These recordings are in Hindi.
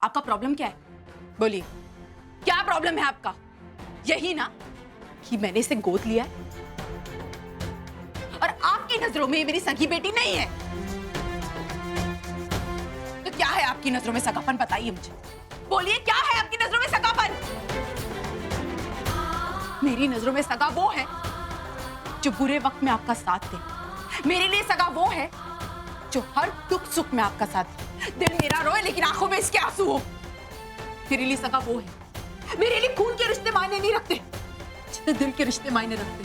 आपका प्रॉब्लम क्या है? बोलिए, क्या प्रॉब्लम है आपका? यही ना कि मैंने इसे गोद लिया है और आपकी नजरों में ये मेरी सगी बेटी नहीं है। तो क्या है आपकी नजरों में सगापन? बताइए मुझे, बोलिए क्या है आपकी नजरों में सगापन? मेरी नजरों में सगा वो है जो बुरे वक्त में आपका साथ दे। मेरे लिए सगा वो है जो हर दुख सुख में आपका साथ दे। दिल मेरा रोए लेकिन आंखों में इसके आंसू हो। मेरे लिए सगा वो है, मेरे लिए खून के रिश्ते मायने नहीं रखते जितने दिल के रिश्ते मायने रखते।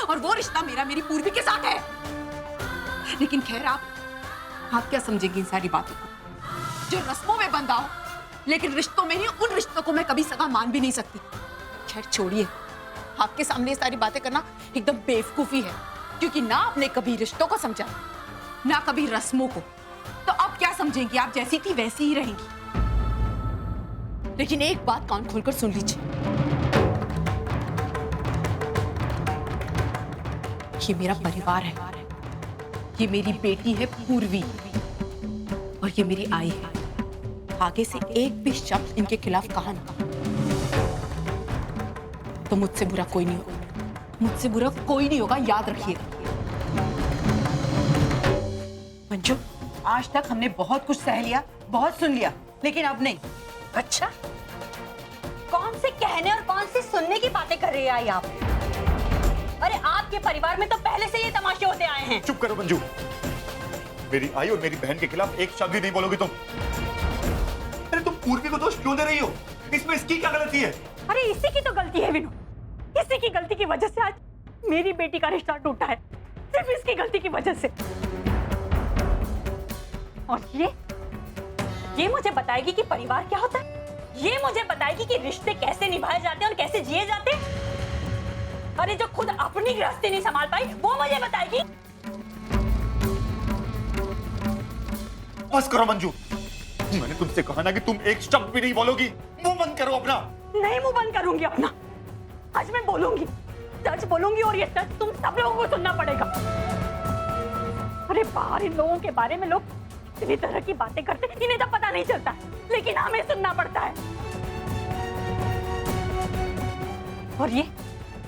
और वो रिश्ता मेरा मेरी पूर्वी के साथ है। लेकिन खैर, आप क्या समझेंगी इन सारी बातों को जो रस्मों में बंधा हो, लेकिन रिश्तों में नहीं। उन रिश्तों को मैं कभी सगा मान भी नहीं सकती। खैर छोड़िए, आपके सामने ये सारी बातें करना एकदम बेवकूफी है, क्योंकि ना आपने कभी रिश्तों को समझा, ना कभी रस्मों को। तो अब क्या समझेंगी? आप जैसी थी वैसी ही रहेंगी। लेकिन एक बात कान खोलकर सुन लीजिए, ये मेरा परिवार है, ये मेरी बेटी है पूर्वी, और ये मेरी आई है। आगे से एक भी शब्द इनके खिलाफ कहा ना तो मुझसे बुरा कोई नहीं होगा। मुझसे बुरा कोई नहीं होगा, याद रखिएगा। मंजू, आज तक हमने बहुत कुछ सह लिया, बहुत सुन लिया, लेकिन अब नहीं। अच्छा, कौन से कहने और कौन सी सुनने की बातें कर रही है आप? अरे आपके परिवार में तो पहले से ये तमाशे होते आए हैं। चुप करो मंजू, मेरी आई और मेरी बहन के खिलाफ एक शब्द भी नहीं बोलोगी तुम। अरे तुम पूर्वी को दोष क्यों दे रही हो? इसमें इसकी क्या गलती है? अरे इसी की तो गलती है विनोद। इसी की गलती की वजह से आज मेरी बेटी का रिश्ता टूटा है, सिर्फ इसकी गलती की वजह से। और ये मुझे बताएगी कि परिवार क्या होता है। ये मुझे बताएगी कि रिश्ते कैसे निभाए जाते हैं और कैसे जिए जाते हैं। अरे जो खुद अपनी गृहस्थी नहीं संभाल पाई वो मुझे बताएगी। बस करो मंजू, मैंने तुमसे कहा ना कि तुम एक शब्द भी नहीं बोलोगी। मुंह बंद करो अपना। नहीं, मुंह बंद करूंगी अपना। आज मैं बोलूंगी, सच बोलूंगी, और ये सच तुम सब लोगों को सुनना पड़ेगा। अरे बाहर इन लोगों के बारे में लोग इतनी तरह की बातें करते, इन्हें तो पता नहीं चलता, लेकिन हमें सुनना पड़ता है। और ये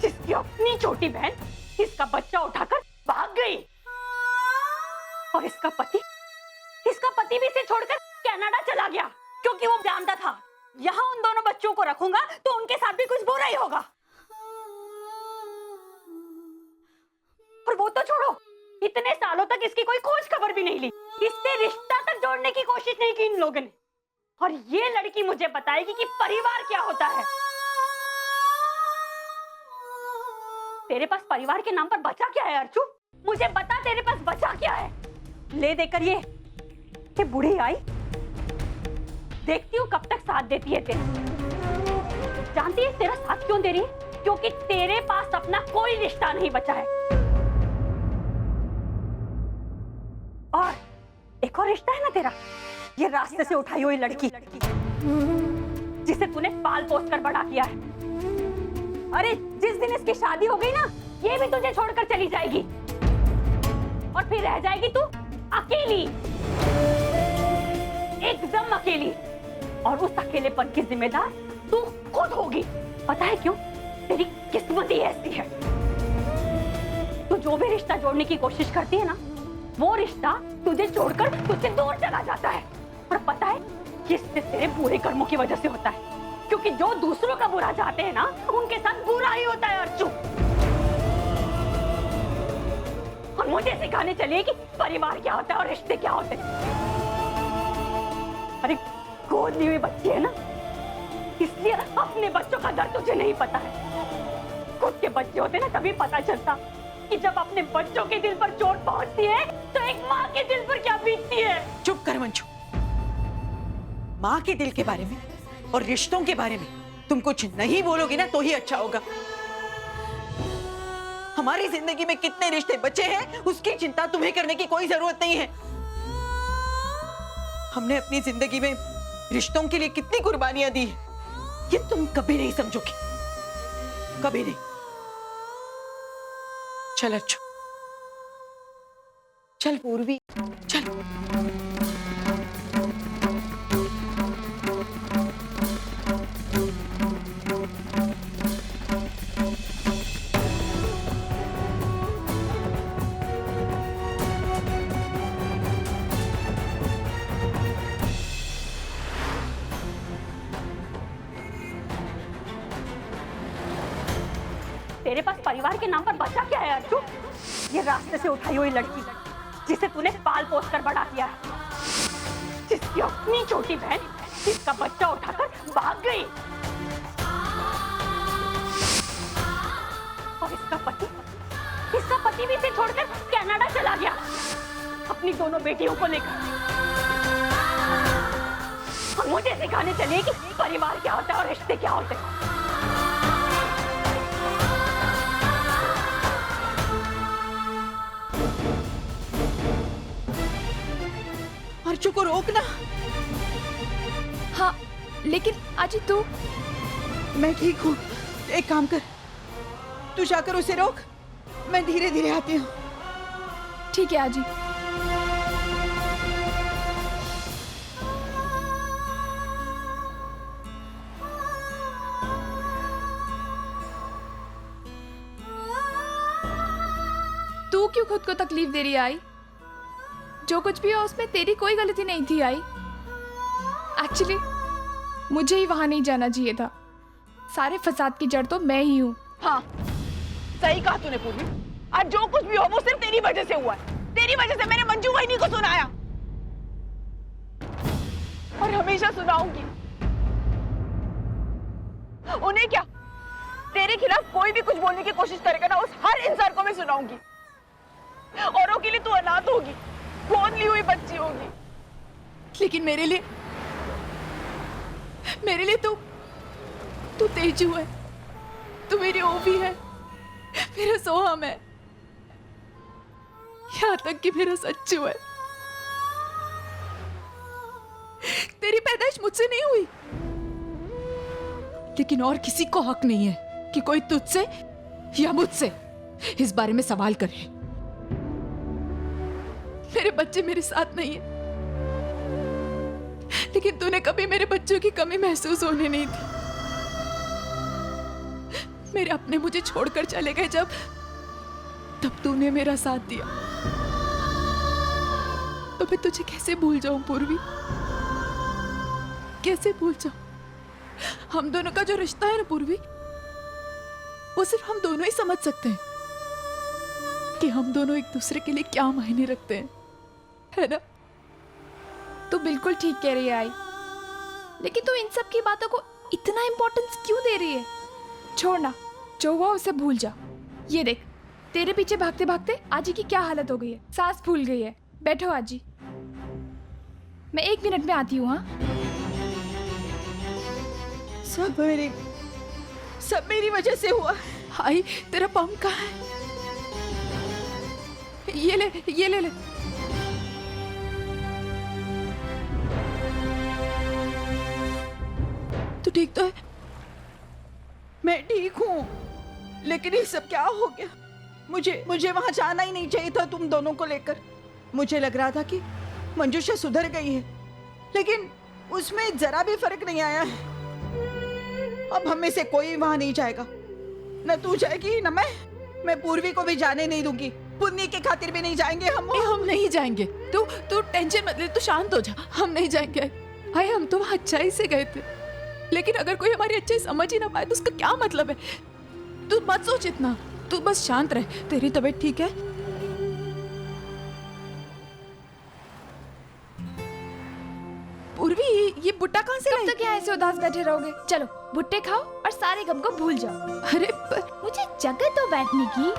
जिसकी अपनी छोटी बहन इसका बच्चा उठाकर भाग गई, और इसका पति भी इसे छोड़कर कनाडा चला गया, क्योंकि वो जानता था यहाँ उन दोनों बच्चों को रखूंगा तो उनके साथ भी कुछ बुरा ही होगा। और वो तो छोड़ो, इतने सालों तक इसकी कोई खोज खबर भी नहीं ली, इससे रिश्ता तक जोड़ने की कोशिश नहीं की इन लोगों ने। और ये लड़की मुझे बताएगी कि परिवार क्या होता है। तेरे पास परिवार के नाम पर बचा क्या है अर्चू? मुझे बता, तेरे पास बचा क्या है? ले देकर ये बूढ़ी आई, देखती हूँ कब तक साथ देती है तेरा। जानती है तेरा साथ क्यों दे रही है? क्योंकि तेरे पास अपना कोई रिश्ता नहीं बचा है। और एक और रिश्ता है ना तेरा, ये रास्ते से उठाई हुई लड़की जिसे तूने पाल पोस कर बड़ा किया है। अरे जिस दिन इसकी शादी हो गई ना, ये भी तुझे छोड़कर चली जाएगी, और फिर रह जाएगी तू अकेली, एकदम अकेली। और उस अकेलेपन की जिम्मेदार तू खुद होगी। पता है क्यों? तेरी किस्मत ही ऐसी है। तू जो भी रिश्ता जोड़ने की कोशिश करती है ना, वो रिश्ता तुझे छोड़कर तुझसे दूर चला जाता है। और पता है किससे? तेरे बुरे कर्मों की वजह से होता है, क्योंकि जो दूसरों का बुरा चाहते हैं ना, उनके साथ बुरा ही होता है अर्चू। और मुझे सिखाने चलिए कि परिवार क्या होता है और रिश्ते क्या होते हैं। अरे गोद ली हुई बच्ची है ना, इसलिए अपने बच्चों का दर्द तुझे नहीं पता है। खुद के बच्चे होते ना, तभी पता चलता कि जब अपने बच्चों के दिल पर चोट पहुंचती है तो एक माँ के दिल पर क्या बीतती है। चुप कर मंजू, माँ के दिल के बारे में और रिश्तों के बारे में तुम कुछ नहीं बोलोगी ना तो ही अच्छा होगा। हमारी जिंदगी में कितने रिश्ते बचे हैं उसकी चिंता तुम्हें करने की कोई जरूरत नहीं है। हमने अपनी जिंदगी में रिश्तों के लिए कितनी कुर्बानियां दी है, ये तुम कभी नहीं समझोगी, कभी नहीं। चल अच्छू, चल पूर्वी, चल। तेरे पास परिवार के नाम पर बचा क्या है अर्जुन? ये रास्ते से उठाई हुई लड़की जिसे तूने पाल पोस कर बड़ा किया है, जिसकी अपनी छोटी बहन जिसका बच्चा उठाकर भाग गई, और इसका पति भी इसे छोड़कर कनाडा चला गया अपनी दोनों बेटियों को लेकर। और मुझे सिखाने चले कि परिवार क्या होता है और रिश्ते क्या होते हैं। अर्चू को रोकना। हाँ, लेकिन आजी तू। मैं ठीक हूँ, एक काम कर, तू जाकर उसे रोक, मैं धीरे धीरे आती हूँ। ठीक है आजी। तू क्यों खुद को तकलीफ दे रही आई? जो कुछ भी हो उसमें तेरी कोई गलती नहीं थी आई। एक्चुअली मुझे ही वहां नहीं जाना चाहिए था। सारे फसाद की जड़ तो मैं ही हूँ। हाँ, सही कहा तूने पूर्वी। आज जो कुछ भी हो वो सिर्फ तेरी वजह से हुआ है। तेरी वजह से मैंने मंजू वहिनी को सुनाया और हमेशा सुनाऊंगी। उन्हें क्या, तेरे खिलाफ कोई भी कुछ बोलने की कोशिश करेगा ना, उस हर इंसान को मैं सुनाऊंगी। औरों के लिए तू अनाथ होगी, गोद ली हुई बच्ची होगी, लेकिन मेरे लिए तू तेजू है, तू मेरी ओवी है, मेरा सोहम है, यहाँ तक कि मेरा सच्चू है। तेरी पैदाइश मुझसे नहीं हुई, लेकिन और किसी को हक नहीं है कि कोई तुझसे या मुझसे इस बारे में सवाल करे। मेरे बच्चे मेरे साथ नहीं है, लेकिन तूने कभी मेरे बच्चों की कमी महसूस होने नहीं दी। मेरे अपने मुझे छोड़कर चले गए जब, तब तूने मेरा साथ दिया। तो मैं तुझे कैसे भूल जाऊं पूर्वी, कैसे भूल जाऊं? हम दोनों का जो रिश्ता है ना पूर्वी, वो सिर्फ हम दोनों ही समझ सकते हैं कि हम दोनों एक दूसरे के लिए क्या मायने रखते हैं, है ना? तू बिल्कुल ठीक कह रही है आई, लेकिन तू इन सब की बातों को इतना इम्पोर्टेंस क्यों दे रही है? छोड़ ना, जो हुआ उसे भूल जा। ये देख, तेरे पीछे भागते भागते आजी की क्या हालत हो गई है, सांस फूल गई है। बैठो आजी, मैं 1 मिनट में आती हूँ। हाँ, सब मेरी वजह से हुआ। आई, तेरा पंप कहाँ है? ये ले। तू ठीक तो है? मैं ठीक हूँ, लेकिन ये सब क्या हो गया? मुझे वहां जाना ही नहीं चाहिए था तुम दोनों को लेकर। मुझे लग रहा था कि मंजूषा सुधर गई है, लेकिन उसमें जरा भी फर्क नहीं आया है। अब हम में से कोई वहां नहीं जाएगा, न तू जाएगी न मैं पूर्वी को भी जाने नहीं दूंगी। पुन्नी के खातिर भी नहीं जाएंगे हम नहीं जाएंगे। तू टेंशन मत ले, तू शांत हो जा। हम नहीं जाएंगे। हाय, हम तो वहां अच्छाई से गए थे, लेकिन अगर कोई हमारी अच्छाई समझ ही ना पाए तो उसका क्या मतलब है? तू मत सोच इतना, तू बस शांत रह। तेरी तबीयत ठीक है? पूर्वी, ये बुट्टा कहाँ से लाई? कब तक यहाँ ऐसे उदास बैठे रहोगे? चलो भुट्टे खाओ और सारे गम को भूल जाओ। अरे मुझे जगह तो बैठने की।